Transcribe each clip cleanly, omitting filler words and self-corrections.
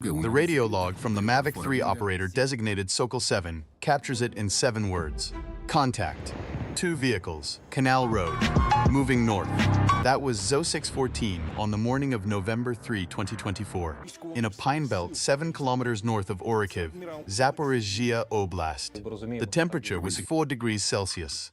The radio log from the Mavic 3 operator designated Sokol 7 captures it in 7 words. Contact. 2 vehicles. Canal Road. Moving north. That was ZO614 on the morning of November 3, 2024, in a pine belt 7 kilometers north of Orikhiv, Zaporizhzhia Oblast. The temperature was 4 degrees Celsius.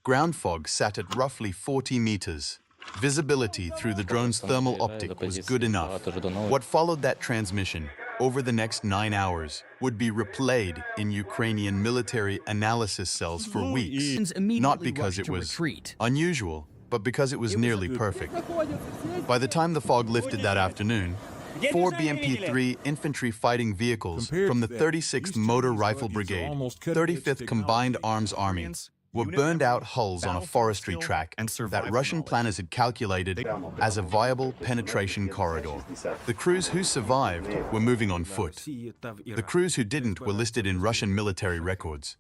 Ground fog sat at roughly 40 meters. Visibility through the drone's thermal optic was good enough. What followed that transmission, over the next 9 hours, would be replayed in Ukrainian military analysis cells for weeks, not because it was unusual, but because it was nearly perfect. By the time the fog lifted that afternoon, 4 BMP-3 infantry fighting vehicles from the 36th Motor Rifle Brigade, 35th Combined Arms Army, were burned out hulls on a forestry track that Russian planners had calculated as a viable penetration corridor. The crews who survived were moving on foot. The crews who didn't were listed in Russian military records,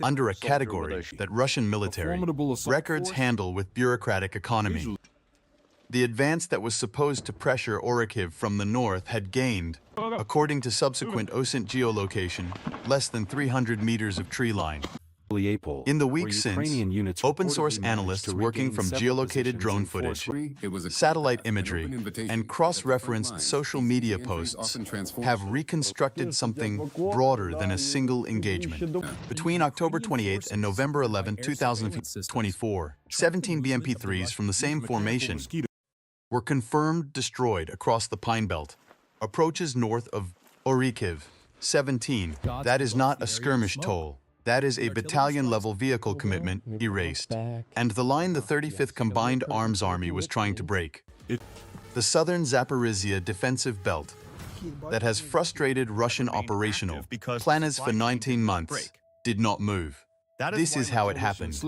under a category that Russian military records handle with bureaucratic economy. The advance that was supposed to pressure Orikhiv from the north had gained, according to subsequent OSINT geolocation, less than 300 meters of tree line. In the weeks since, open-source analysts working from geolocated drone footage, satellite imagery, and cross-referenced social media posts have reconstructed something broader than a single engagement. Between October 28 and November 11, 2024, 17 BMP-3s from the same formation were confirmed destroyed across the Pine Belt, approaches north of Orikhiv. 17. That is not a skirmish toll. That is a battalion-level vehicle commitment erased, and the line the 35th Combined Arms Army was trying to break. The southern Zaporizhzhia defensive belt that has frustrated Russian operational planners for 19 months did not move. This is how it happened,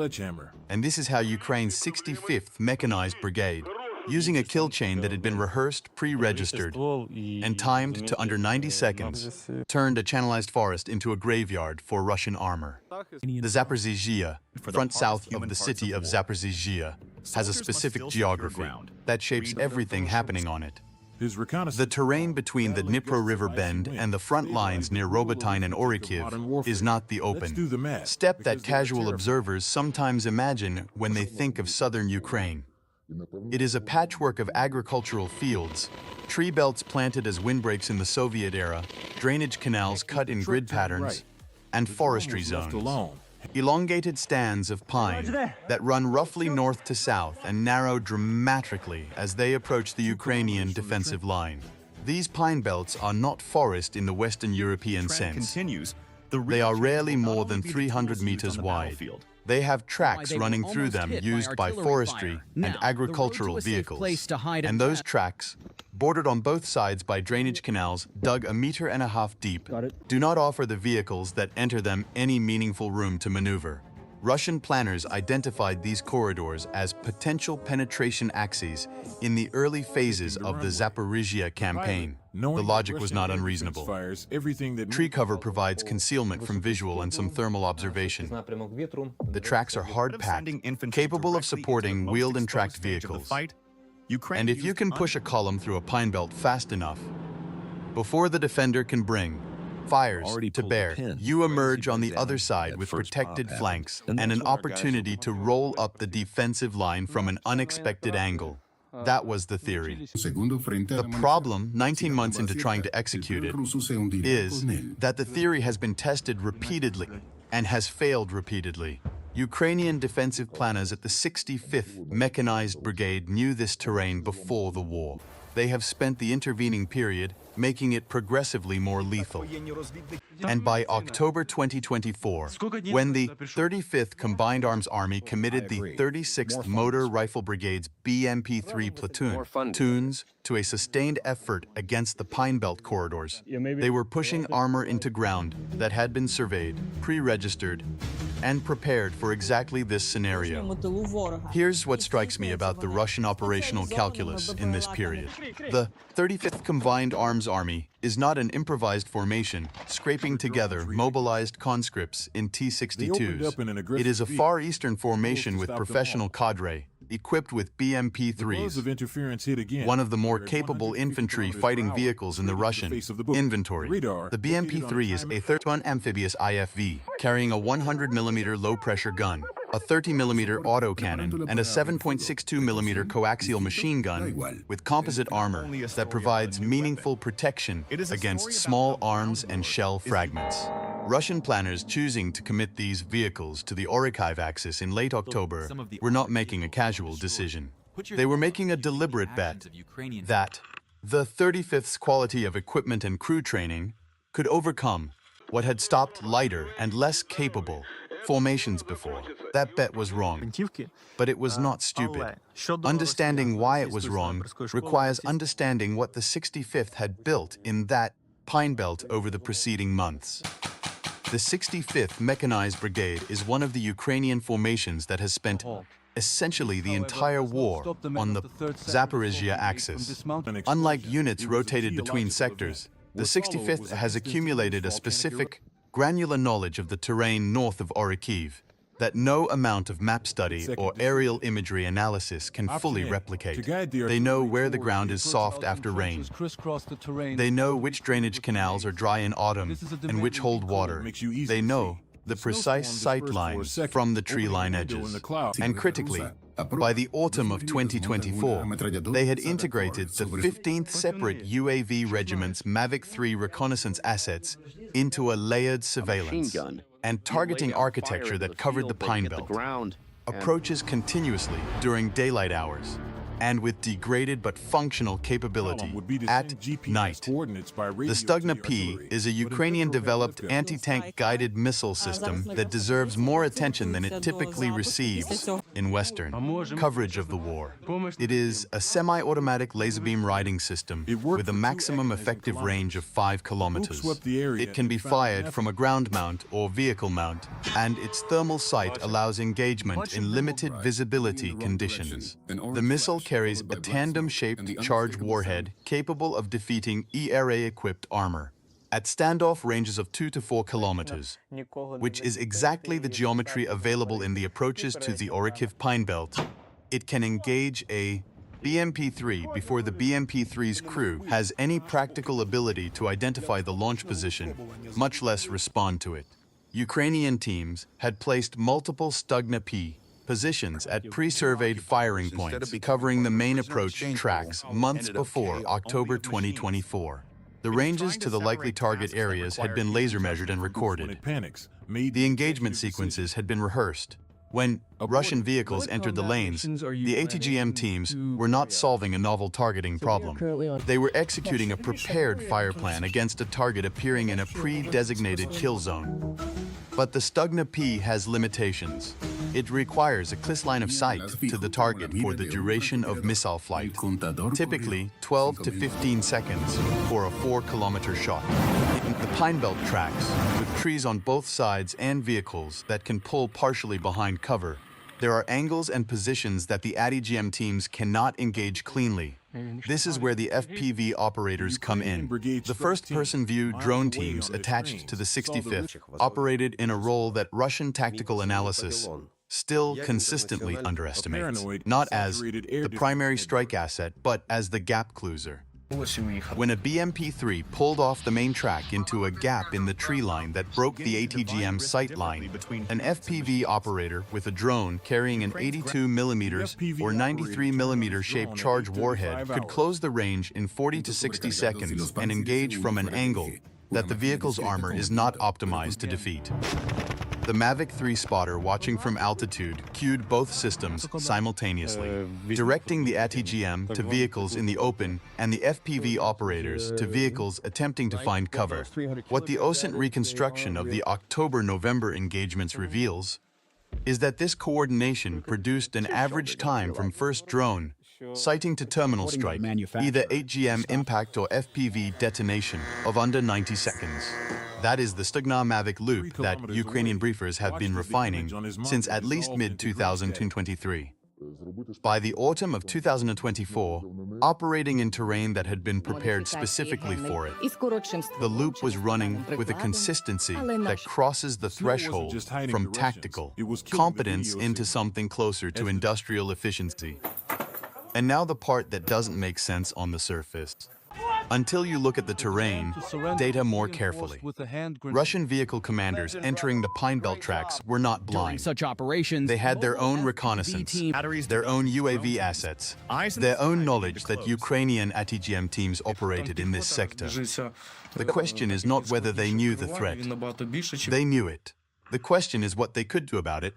and this is how Ukraine's 65th Mechanized Brigade, using a kill chain that had been rehearsed, pre-registered, and timed to under 90 seconds, turned a channelized forest into a graveyard for Russian armor. The Zaporizhzhia, front south of the city of Zaporizhzhia, has a specific geography that shapes everything happening on it. The terrain between the Dnipro River bend and the front lines near Robotyne and Orikhiv is not the open steppe that casual observers sometimes imagine when they think of southern Ukraine. It is a patchwork of agricultural fields, tree belts planted as windbreaks in the Soviet era, drainage canals cut in grid patterns, and forestry zones. Elongated stands of pine that run roughly north to south and narrow dramatically as they approach the Ukrainian defensive line. These pine belts are not forest in the Western European sense. They are rarely more than 300 meters wide. They have tracks running through them used by forestry and agricultural vehicles. And those tracks, bordered on both sides by drainage canals dug 1.5 meters deep, do not offer the vehicles that enter them any meaningful room to maneuver. Russian planners identified these corridors as potential penetration axes in the early phases of the Zaporizhzhia campaign. The logic was not unreasonable. Tree cover provides concealment from visual and some thermal observation. The tracks are hard-packed, capable of supporting wheeled and tracked vehicles. And if you can push a column through a pine belt fast enough, before the defender can bring fires to bear, you emerge on the other side with protected flanks and an opportunity to roll up the defensive line from an unexpected angle. That was the theory. The problem, 19 months into trying to execute it, is that the theory has been tested repeatedly and has failed repeatedly. Ukrainian defensive planners at the 65th Mechanized Brigade knew this terrain before the war. They have spent the intervening period making it progressively more lethal. And by October 2024, when the 35th Combined Arms Army committed the 36th Motor Rifle Brigade's BMP-3 platoons to a sustained effort against the Pine Belt corridors, they were pushing armor into ground that had been surveyed, pre-registered, and prepared for exactly this scenario. Here's what strikes me about the Russian operational calculus in this period. The 35th Combined Arms Army is not an improvised formation scraping together mobilized conscripts in T-62s. It is a Far Eastern formation with professional cadre equipped with BMP-3s, one of the more capable infantry fighting vehicles in the Russian inventory. The BMP-3 is a 31 amphibious IFV, carrying a 100mm low-pressure gun, a 30mm autocannon, and a 7.62mm coaxial machine gun with composite armor that provides meaningful protection against small arms and shell fragments. Russian planners choosing to commit these vehicles to the Orikhiv axis in late October were not making a casual decision. They were making a deliberate bet that the 35th's quality of equipment and crew training could overcome what had stopped lighter and less capable formations before. That bet was wrong, but it was not stupid. Understanding why it was wrong requires understanding what the 65th had built in that pine belt over the preceding months. The 65th Mechanized Brigade is one of the Ukrainian formations that has spent essentially the entire war on the Zaporizhzhia axis. Unlike units rotated between sectors, the 65th has accumulated a specific, granular knowledge of the terrain north of Orikhiv that no amount of map study or aerial imagery analysis can fully replicate. They know where the ground is soft after rain. They know which drainage canals are dry in autumn and which hold water. They know the precise sight lines from the tree line edges. And critically, by the autumn of 2024, they had integrated the 15th Separate UAV Regiment's Mavic 3 reconnaissance assets into a layered surveillance and targeting architecture that covered the pine belt, approaches continuously during daylight hours, and with degraded but functional capability at night. The Stugna-P is a Ukrainian-developed anti-tank guided missile system that deserves more attention than it typically receives in Western coverage of the war. It is a semi-automatic laser beam riding system with a maximum effective range of 5 kilometers. It can be fired from a ground mount or vehicle mount, and its thermal sight allows engagement in limited visibility conditions. The missile carries a tandem-shaped charge warhead capable of defeating ERA-equipped armor at standoff ranges of 2 to 4 kilometers, which is exactly the geometry available in the approaches to the Orikhiv Pine Belt. It can engage a BMP-3 before the BMP-3's crew has any practical ability to identify the launch position, much less respond to it. Ukrainian teams had placed multiple Stugna-P positions at pre-surveyed firing points covering the main approach tracks months before October 2024. The ranges to the likely target areas had been laser measured and recorded. The engagement sequences had been rehearsed. When Russian vehicles entered the lanes, the ATGM teams were not solving a novel targeting problem. They were executing a prepared fire plan against a target appearing in a pre-designated kill zone. But the Stugna-P has limitations. It requires a close line of sight to the target for the duration of missile flight, typically 12 to 15 seconds for a 4-kilometer shot. The Pine Belt tracks, with trees on both sides and vehicles that can pull partially behind cover, there are angles and positions that the ATGM teams cannot engage cleanly. This is where the FPV operators come in. The first-person view drone teams attached to the 65th operated in a role that Russian tactical analysis still consistently underestimates, not as the primary strike asset, but as the gap closer. When a BMP-3 pulled off the main track into a gap in the tree line that broke the ATGM sight line, an FPV operator with a drone carrying an 82mm or 93mm shaped charge warhead could close the range in 40 to 60 seconds and engage from an angle that the vehicle's armor is not optimized to defeat. The Mavic 3 spotter watching from altitude cued both systems simultaneously, directing the ATGM to vehicles in the open and the FPV operators to vehicles attempting to find cover. What the OSINT reconstruction of the October-November engagements reveals is that this coordination produced an average time from first drone sighting to terminal strike, either ATGM impact or FPV detonation, of under 90 seconds. That is the Stugna-Mavic loop that Ukrainian briefers have been refining since at least mid-2023. By the autumn of 2024, operating in terrain that had been prepared specifically for it, the loop was running with a consistency that crosses the threshold from tactical competence into something closer to industrial efficiency. And now the part that doesn't make sense on the surface. Until you look at the terrain data more carefully. Russian vehicle commanders entering the Pine Belt tracks were not blind. Such operations, They had their own reconnaissance, their own UAV assets, their own knowledge that Ukrainian ATGM teams operated in this sector. The question is not whether they knew the threat. They knew it. The question is what they could do about it,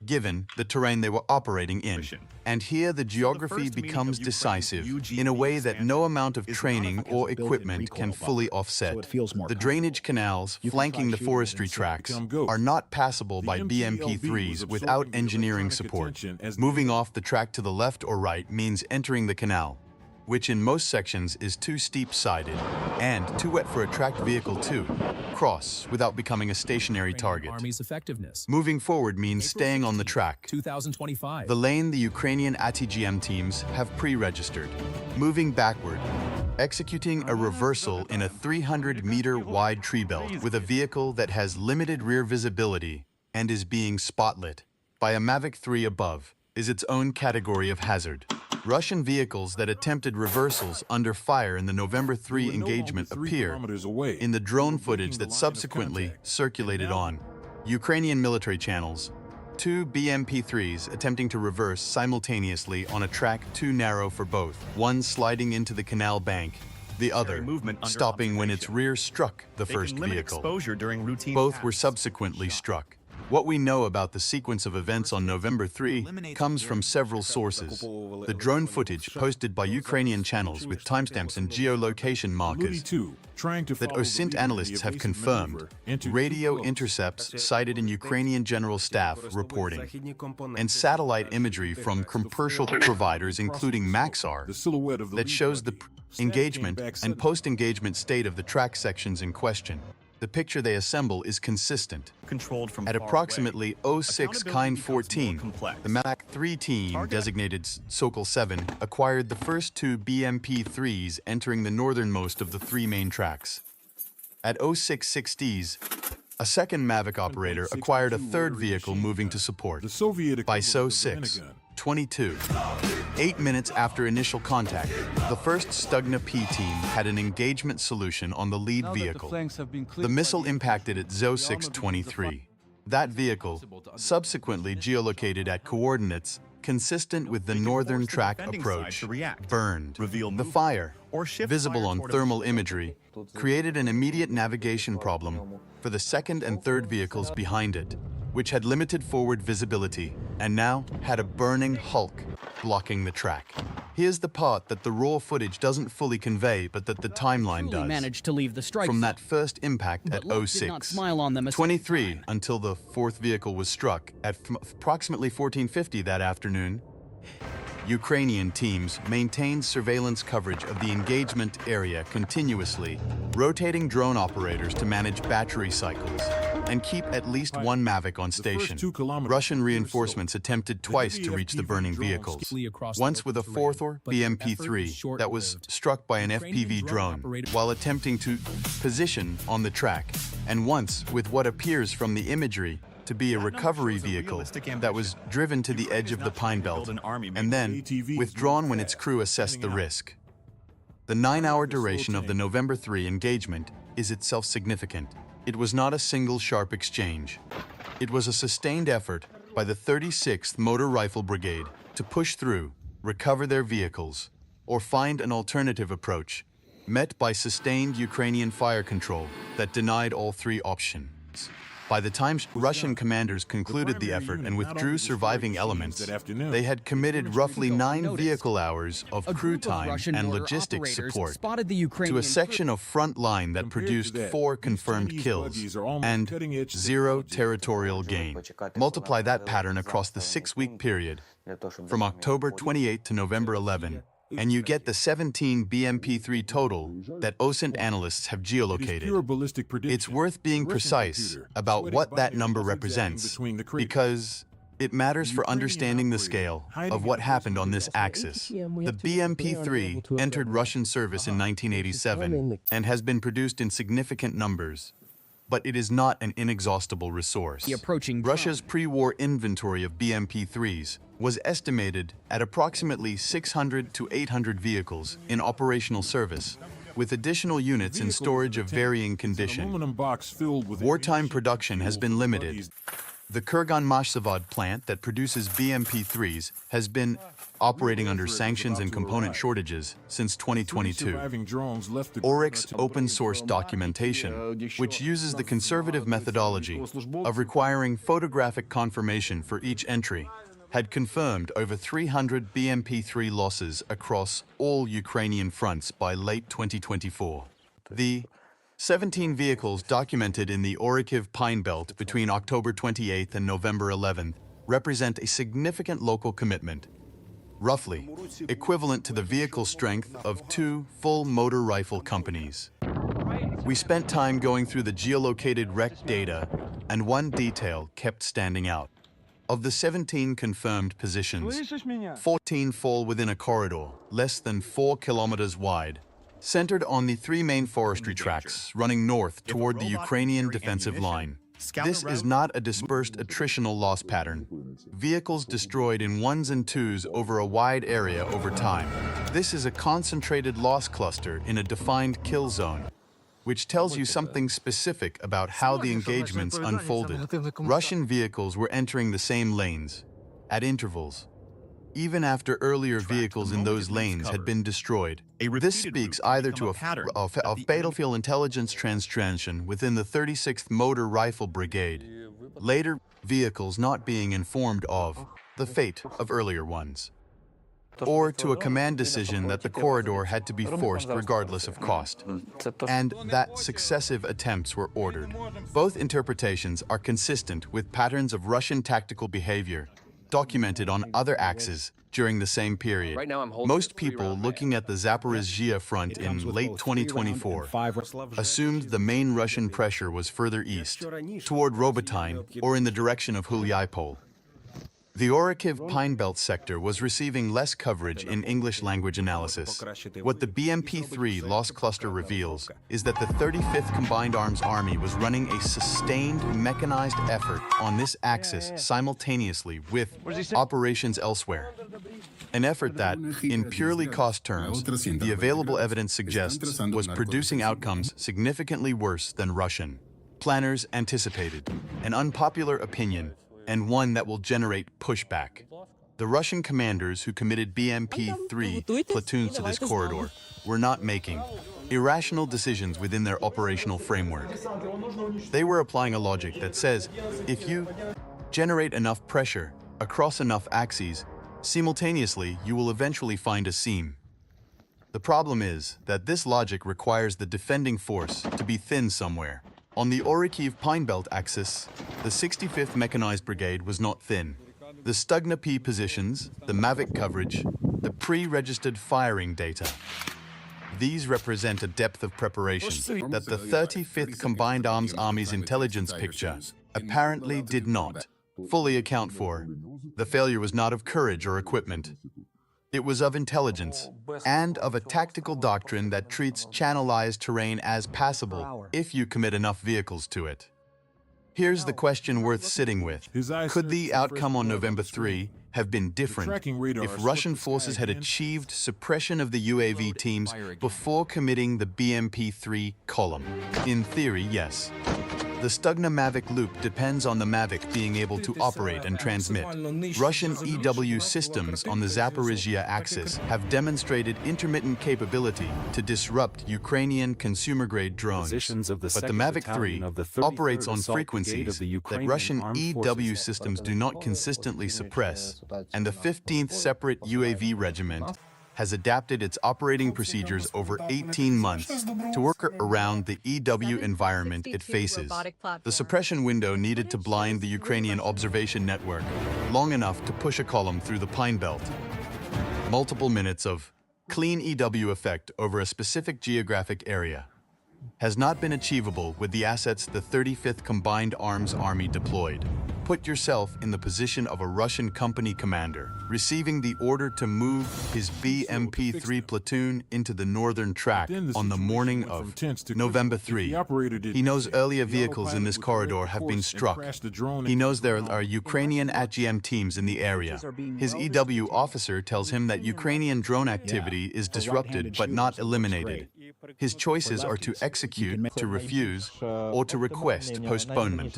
given the terrain they were operating in. And here the geography becomes decisive in a way that no amount of training or equipment can fully offset. The drainage canals flanking the forestry tracks are not passable by BMP-3s without engineering support. Moving off the track to the left or right means entering the canal, which in most sections is too steep-sided and too wet for a tracked vehicle to cross without becoming a stationary target. Army's effectiveness. Moving forward means staying on the track. 2025. The lane the Ukrainian ATGM teams have pre-registered. Moving backward, executing a reversal in a 300-meter wide tree belt with a vehicle that has limited rear visibility and is being spotlit by a Mavic 3 above is its own category of hazard. Russian vehicles that attempted reversals under fire in the November 3 engagement appear in the drone footage that subsequently circulated on Ukrainian military channels. Two BMP-3s attempting to reverse simultaneously on a track too narrow for both, one sliding into the canal bank, the other stopping when its rear struck the first vehicle. Both were subsequently struck. What we know about the sequence of events on November 3 comes from several sources. The drone footage posted by Ukrainian channels with timestamps and geolocation markers that OSINT analysts have confirmed, radio intercepts cited in Ukrainian General Staff reporting, and satellite imagery from commercial providers including Maxar that shows the engagement and post-engagement state of the track sections in question. The picture they assemble is consistent. At approximately 06:14, the Mavic 3 team, designated Sokol 7, acquired the first two BMP-3s entering the northernmost of the three main tracks. At 06:60, a second Mavic operator acquired a third vehicle moving to support. By 06:22, 8 minutes after initial contact, the first Stugna-P team had an engagement solution on the lead vehicle. The missile impacted at 06:23. That vehicle, subsequently geolocated at coordinates consistent with the northern track approach, burned. The fire, visible on thermal imagery, created an immediate navigation problem for the second and third vehicles behind it, which had limited forward visibility and now had a burning hulk blocking the track. Here's the part that the raw footage doesn't fully convey, but that the timeline does. Managed to leave the strike From that first impact at 06:23 until the fourth vehicle was struck at approximately 14:50 that afternoon, Ukrainian teams maintained surveillance coverage of the engagement area continuously, rotating drone operators to manage battery cycles and keep at least one Mavic on station. Russian reinforcements attempted twice to reach the burning vehicles, once with a fourth BMP-3 that was struck by an FPV drone while attempting to position on the track, and once with what appears from the imagery to be a recovery vehicle that was driven to the edge of the Pine Belt and then withdrawn when its crew assessed the risk. The 9-hour duration of the November 3 engagement is itself significant. It was not a single sharp exchange. It was a sustained effort by the 36th Motor Rifle Brigade to push through, recover their vehicles, or find an alternative approach, met by sustained Ukrainian fire control that denied all three options. By the time Russian commanders concluded the effort and withdrew surviving elements, they had committed roughly 9 vehicle hours of crew time and logistics support to a section of front line that produced 4 confirmed kills and 0 territorial gain. Multiply that pattern across the 6-week period from October 28 to November 11, and you get the 17 BMP-3 total that OSINT analysts have geolocated. It's worth being precise about what that number represents, because It matters for understanding the scale of what happened on this axis. The BMP-3 entered Russian service in 1987 and has been produced in significant numbers, but it is not an inexhaustible resource. Russia's pre-war inventory of BMP-3s was estimated at approximately 600 to 800 vehicles in operational service, with additional units in storage of varying condition. Wartime production has been limited. The Kurgan-Mashzavod plant that produces BMP-3s has been operating under sanctions and component shortages since 2022. Orykh's open-source documentation, which uses the conservative methodology of requiring photographic confirmation for each entry, had confirmed over 300 BMP-3 losses across all Ukrainian fronts by late 2024. The 17 vehicles documented in the Orikhiv Pine Belt between October 28th and November 11th represent a significant local commitment, roughly equivalent to the vehicle strength of 2 full motor rifle companies. We spent time going through the geolocated wreck data, and one detail kept standing out. Of the 17 confirmed positions, 14 fall within a corridor less than 4 kilometers wide, centered on the 3 main forestry tracks running north toward the Ukrainian defensive line. This is not a dispersed attritional loss pattern. Vehicles destroyed in 1s and 2s over a wide area over time. This is a concentrated loss cluster in a defined kill zone, which tells you something specific about how the engagements unfolded. Russian vehicles were entering the same lanes, at intervals, even after earlier vehicles in those lanes had been destroyed. This speaks either to a battlefield intelligence translation within the 36th Motor Rifle Brigade, later vehicles not being informed of the fate of earlier ones, or to a command decision that the corridor had to be forced regardless of cost, and that successive attempts were ordered. Both interpretations are consistent with patterns of Russian tactical behavior documented on other axes during the same period. Most people looking at the Zaporizhzhia front in late 2024 assumed the main Russian pressure was further east, toward Robotyne or in the direction of Hulyapol. The Orikhiv Pine Belt sector was receiving less coverage in English-language analysis. What the BMP-3 loss cluster reveals is that the 35th Combined Arms Army was running a sustained mechanized effort on this axis simultaneously with operations elsewhere. An effort that, in purely cost terms, the available evidence suggests was producing outcomes significantly worse than Russian planners anticipated. An unpopular opinion, and one that will generate pushback. The Russian commanders who committed BMP-3 platoons to this corridor were not making irrational decisions within their operational framework. They were applying a logic that says, if you generate enough pressure across enough axes, simultaneously you will eventually find a seam. The problem is that this logic requires the defending force to be thin somewhere. On the Orikhiv Pine Belt axis, the 65th Mechanized Brigade was not thin. The Stugna-P positions, the Mavic coverage, the pre-registered firing data. These represent a depth of preparation that the 35th Combined Arms Army's intelligence picture apparently did not fully account for. The failure was not of courage or equipment. It was of intelligence, and of a tactical doctrine that treats channelized terrain as passable if you commit enough vehicles to it. Here's the question worth sitting with. Could the outcome on November 3 have been different if Russian forces had achieved suppression of the UAV teams before committing the BMP-3 column? In theory, yes. The Stugna-Mavic loop depends on the Mavic being able to operate and transmit. Russian EW systems on the Zaporizhzhia axis have demonstrated intermittent capability to disrupt Ukrainian consumer-grade drones. But the Mavic 3 operates on frequencies that Russian EW systems do not consistently suppress, and the 15th Separate UAV Regiment has adapted its operating procedures over 18 months to work around the EW environment it faces. The suppression window needed to blind the Ukrainian observation network long enough to push a column through the Pine Belt. Multiple minutes of clean EW effect over a specific geographic area. has not been achievable with the assets the 35th Combined Arms Army deployed. Put yourself in the position of a Russian company commander, receiving the order to move his BMP-3 platoon into the northern track on the morning of November 3. He knows earlier vehicles in this corridor have been struck. He knows there are Ukrainian ATGM teams in the area. His EW officer tells him that Ukrainian drone activity is disrupted but not eliminated. His choices are to execute, to refuse, or to request postponement.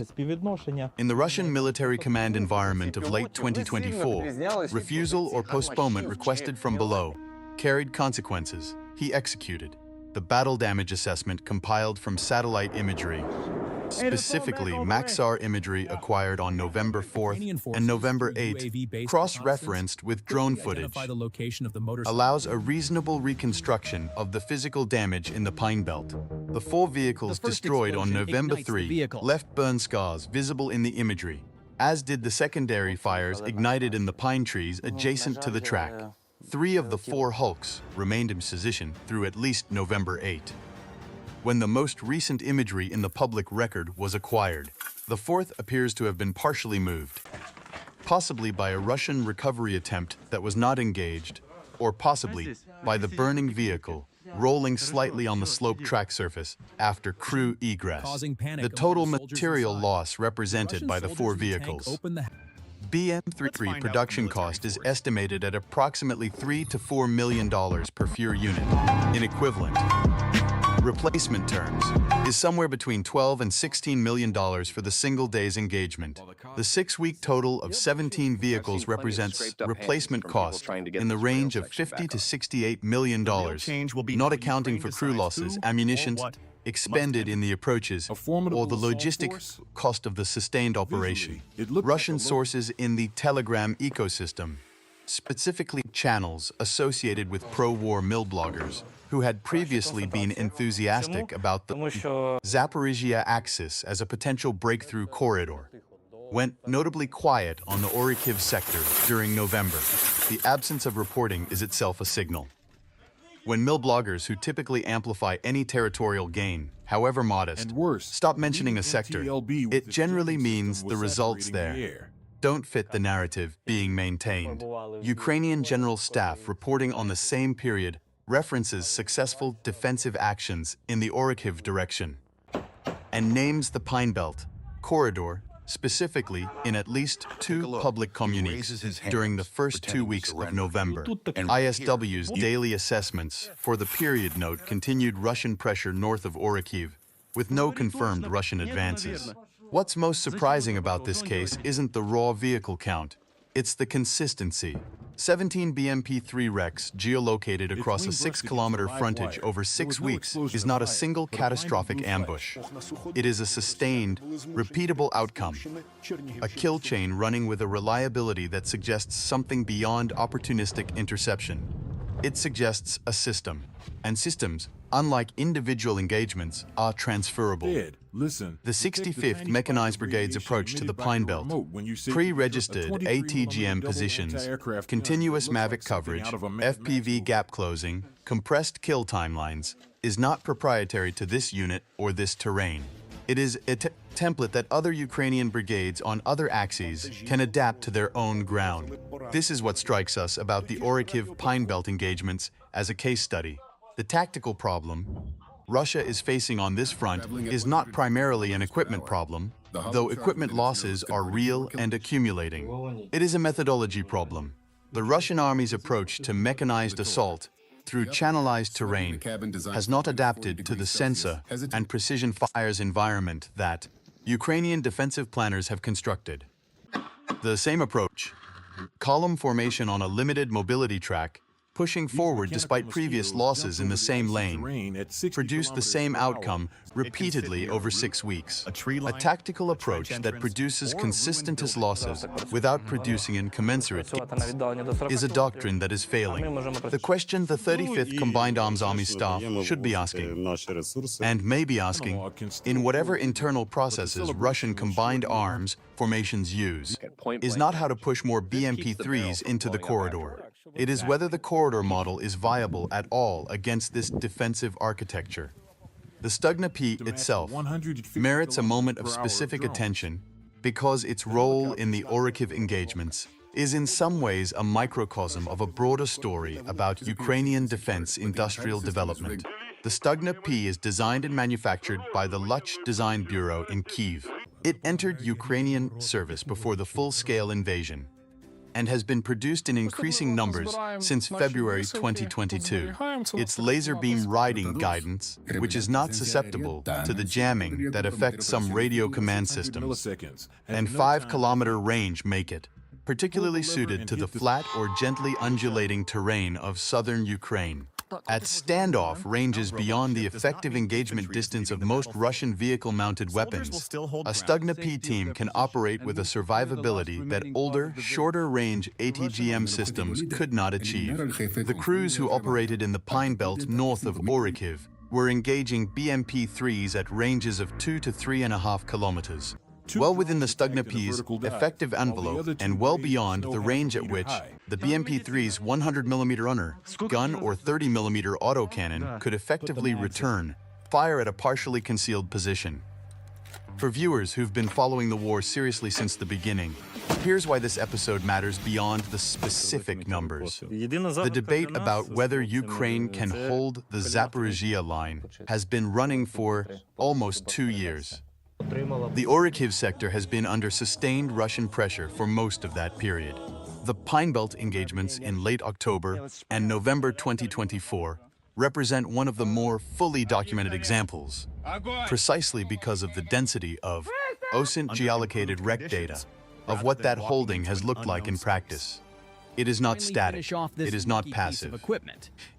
In the Russian military command environment of late 2024, refusal or postponement requested from below carried consequences. He executed. The battle damage assessment compiled from satellite imagery, specifically Maxar imagery acquired on November 4th and November 8th, cross-referenced with drone footage, allows a reasonable reconstruction of the physical damage in the Pine Belt. The 4 vehicles destroyed on November 3 left burn scars visible in the imagery, as did the secondary fires ignited in the pine trees adjacent to the track. 3 of the 4 hulks remained in position through at least November 8. When the most recent imagery in the public record was acquired, the 4th appears to have been partially moved, possibly by a Russian recovery attempt that was not engaged, or possibly by the burning vehicle rolling slightly on the slope track surface after crew egress. The total material loss represented by the 4 vehicles. BM-3 production cost is estimated at approximately $3 to $4 million per FUR unit. In equivalent replacement terms, is somewhere between $12 and $16 million for the single day's engagement. The 6-week total of 17 vehicles represents replacement cost in the range of $50 to $68 million, not accounting for crew losses, ammunition expended in the approaches, or the logistic cost of the sustained operation. Russian sources in the Telegram ecosystem, specifically channels associated with pro-war mill bloggers, who had previously been enthusiastic about the Zaporizhzhia axis as a potential breakthrough corridor, went notably quiet on the Orikhiv sector during November. The absence of reporting is itself a signal. When mill bloggers who typically amplify any territorial gain, however modest, stop mentioning a sector, it generally means the results there don't fit the narrative being maintained. Ukrainian General Staff reporting on the same period references successful defensive actions in the Orikhiv direction and names the Pine Belt corridor specifically in at least 2 public communiques during the first 2 weeks of November. ISW's daily assessments for the period note continued Russian pressure north of Orikhiv, with no confirmed Russian advances. What's most surprising about this case isn't the raw vehicle count, it's the consistency. 17 BMP-3 wrecks geolocated across a 6-kilometer frontage over 6 weeks is not a single catastrophic ambush. It is a sustained, repeatable outcome, a kill chain running with a reliability that suggests something beyond opportunistic interception. It suggests a system, and systems, unlike individual engagements, are transferable. The 65th Mechanized Brigade's approach to the Pine Belt, pre-registered ATGM positions, continuous Mavic coverage, FPV gap closing, compressed kill timelines, is not proprietary to this unit or this terrain. It is a template that other Ukrainian brigades on other axes can adapt to their own ground. This is what strikes us about the Orikhiv Pine Belt engagements as a case study. The tactical problem Russia is facing on this front is not primarily an equipment problem, though equipment losses are real and accumulating. It is a methodology problem. The Russian army's approach to mechanized assault through channelized terrain has not adapted to the sensor and precision fires environment that Ukrainian defensive planners have constructed. The same approach, column formation on a limited mobility track, pushing forward despite previous losses in the same lane, produced the same outcome repeatedly over 6 weeks. A tactical approach that produces consistent losses without producing incommensurate gains is a doctrine that is failing. The question the 35th Combined Arms Army staff should be asking, and may be asking, in whatever internal processes Russian combined arms formations use, is not how to push more BMP-3s into the corridor. It is whether the corridor model is viable at all against this defensive architecture. The Stugna-P itself merits a moment of specific attention because its role in the Orikhiv engagements is in some ways a microcosm of a broader story about Ukrainian defense industrial development. The Stugna-P is designed and manufactured by the Luch Design Bureau in Kyiv. It entered Ukrainian service before the full-scale invasion and has been produced in increasing numbers since February 2022. Its laser beam riding guidance, which is not susceptible to the jamming that affects some radio command systems, and 5-kilometer range make it particularly suited to the flat or gently undulating terrain of southern Ukraine. At standoff ranges beyond the effective engagement distance of most Russian vehicle-mounted weapons, a Stugna-P team can operate with a survivability that older, shorter-range ATGM systems could not achieve. The crews who operated in the Pine Belt north of Orikhiv were engaging BMP-3s at ranges of 2 to 3.5 kilometers. Well within the Stugna-P's effective envelope and well beyond the range at which the BMP-3's 100mm runner, gun or 30mm autocannon could effectively return fire at a partially concealed position. For viewers who've been following the war seriously since the beginning, here's why this episode matters beyond the specific numbers. The debate about whether Ukraine can hold the Zaporizhzhia line has been running for almost 2 years. The Orikhiv sector has been under sustained Russian pressure for most of that period. The Pine Belt engagements in late October and November 2024 represent one of the more fully documented examples, precisely because of the density of OSINT geolocated rec data of what that holding has looked like in practice. It is not static, it is not passive.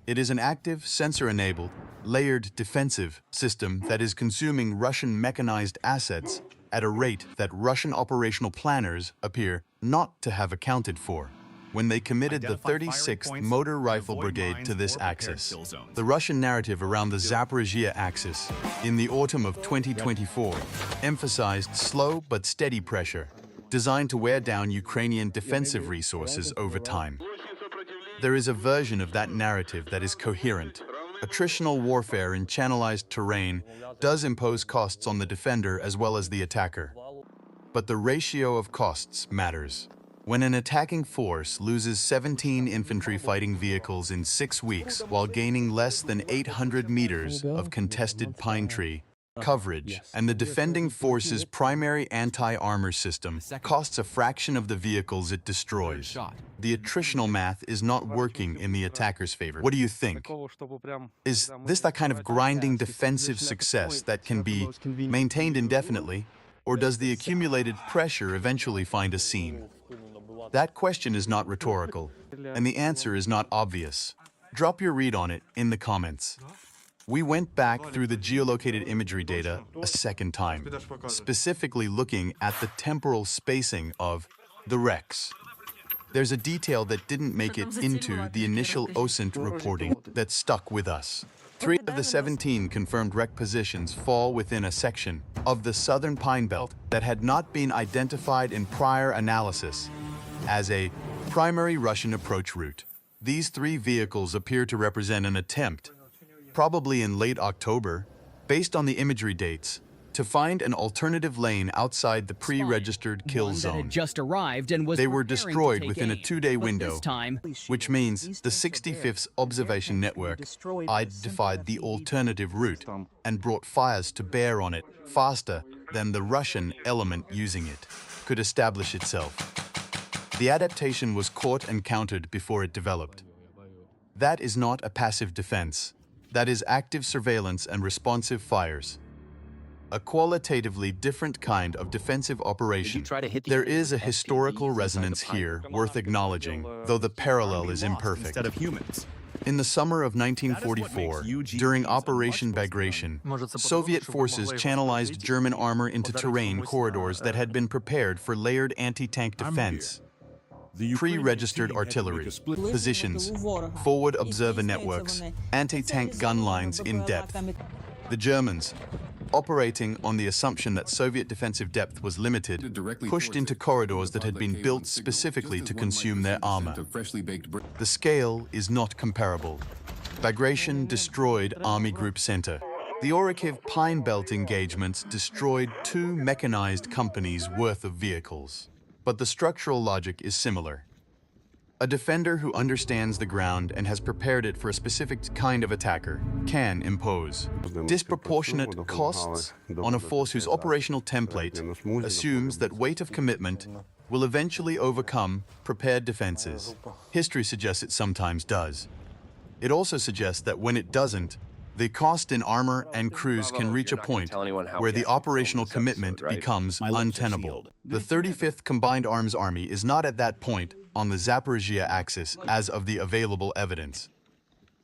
It is an active, sensor-enabled, layered defensive system that is consuming Russian mechanized assets at a rate that Russian operational planners appear not to have accounted for when they committed the 36th Motor Rifle Brigade to this axis. The Russian narrative around the Zaporizhzhia axis in the autumn of 2024 emphasized slow but steady pressure, designed to wear down Ukrainian defensive resources over time. There is a version of that narrative that is coherent. Attritional warfare in channelized terrain does impose costs on the defender as well as the attacker. But the ratio of costs matters. When an attacking force loses 17 infantry fighting vehicles in 6 weeks while gaining less than 800 meters of contested pine tree coverage, and the defending force's primary anti-armor system costs a fraction of the vehicles it destroys, the attritional math is not working in the attacker's favor. What do you think? Is this that kind of grinding defensive success that can be maintained indefinitely, or does the accumulated pressure eventually find a seam? That question is not rhetorical, and the answer is not obvious. Drop your read on it in the comments. We went back through the geolocated imagery data a second time, specifically looking at the temporal spacing of the wrecks. There's a detail that didn't make it into the initial OSINT reporting that stuck with us. 3 of the 17 confirmed wreck positions fall within a section of the southern Pine Belt that had not been identified in prior analysis as a primary Russian approach route. These 3 vehicles appear to represent an attempt, probably in late October, based on the imagery dates, to find an alternative lane outside the pre-registered kill zone. They were destroyed within a 2-day window, which means the 65th observation network identified the alternative route and brought fires to bear on it faster than the Russian element using it could establish itself. The adaptation was caught and countered before it developed. That is not a passive defense. That is active surveillance and responsive fires. A qualitatively different kind of defensive operation. There is a historical resonance here worth acknowledging, though the parallel is imperfect. In the summer of 1944, during Operation Bagration, Soviet forces channelized German armor into terrain corridors that had been prepared for layered anti-tank defense. Pre-registered artillery, positions, forward observer networks, anti-tank gun lines in depth. The Germans, operating on the assumption that Soviet defensive depth was limited, pushed into corridors that had been built specifically to consume their armor. The scale is not comparable. Bagration destroyed Army Group Center. The Orikhiv Pine Belt engagements destroyed 2 mechanized companies' worth of vehicles. But the structural logic is similar. A defender who understands the ground and has prepared it for a specific kind of attacker can impose disproportionate costs on a force whose operational template assumes that weight of commitment will eventually overcome prepared defenses. History suggests it sometimes does. It also suggests that when it doesn't, the cost in armor and crews can reach a point where the operational commitment becomes untenable. The 35th Combined Arms Army is not at that point on the Zaporizhzhia axis as of the available evidence.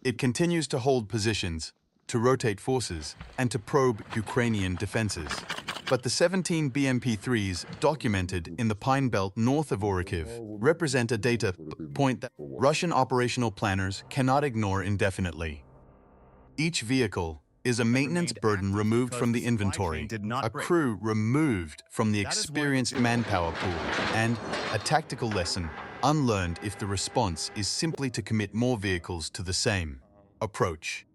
It continues to hold positions, to rotate forces, and to probe Ukrainian defenses. But the 17 BMP-3s documented in the Pine Belt north of Orikhiv represent a data point that Russian operational planners cannot ignore indefinitely. Each vehicle is a maintenance burden removed from the inventory, a crew removed from the experienced manpower pool, and a tactical lesson unlearned if the response is simply to commit more vehicles to the same approach.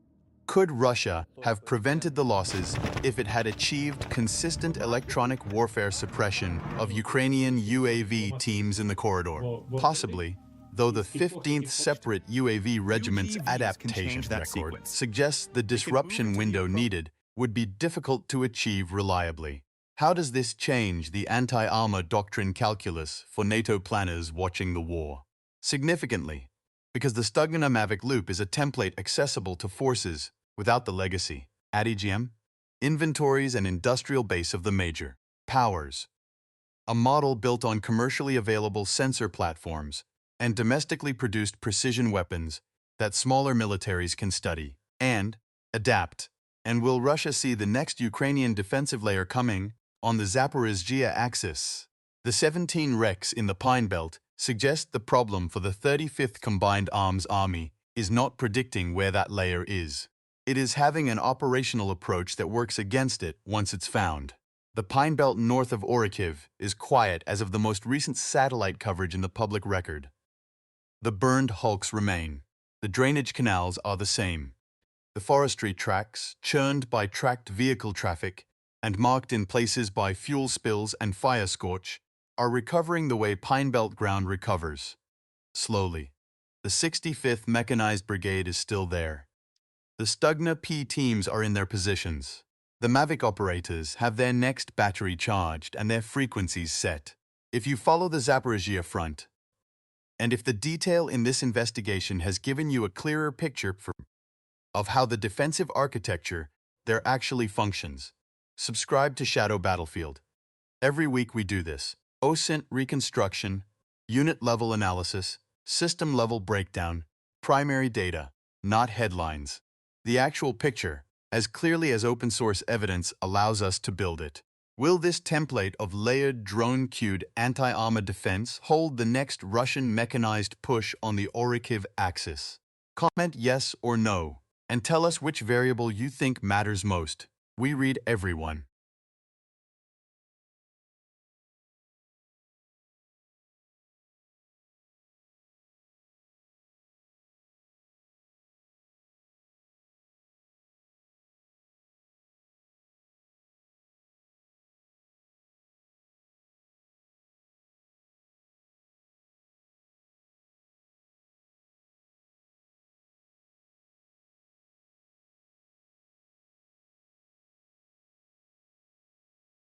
Could Russia have prevented the losses if it had achieved consistent electronic warfare suppression of Ukrainian UAV teams in the corridor? Possibly, though the 15th Separate UAV Regiment's adaptation record suggests the disruption window needed would be difficult to achieve reliably. How does this change the anti-armor doctrine calculus for NATO planners watching the war? Significantly, because the Stugna-Mavic loop is a template accessible to forces without the legacy, ATGM, inventories and industrial base of the major powers. A model built on commercially available sensor platforms and domestically produced precision weapons that smaller militaries can study and adapt. And will Russia see the next Ukrainian defensive layer coming on the Zaporizhzhia axis? The 17 wrecks in the Pine Belt suggest the problem for the 35th Combined Arms Army is not predicting where that layer is. It is having an operational approach that works against it once it's found. The Pine Belt north of Orikhiv is quiet as of the most recent satellite coverage in the public record. The burned hulks remain. The drainage canals are the same. The forestry tracks, churned by tracked vehicle traffic and marked in places by fuel spills and fire scorch, are recovering the way Pine Belt ground recovers. Slowly. The 65th Mechanized Brigade is still there. The Stugna-P teams are in their positions. The Mavic operators have their next battery charged and their frequencies set. If you follow the Zaporizhzhia front, and if the detail in this investigation has given you a clearer picture of how the defensive architecture there actually functions, subscribe to Shadow Battlefield. Every week we do this. OSINT reconstruction, unit-level analysis, system-level breakdown, primary data, not headlines. The actual picture, as clearly as open-source evidence allows us to build it. Will this template of layered drone-queued anti-armor defense hold the next Russian mechanized push on the Orikhiv axis? Comment yes or no, and tell us which variable you think matters most. We read everyone.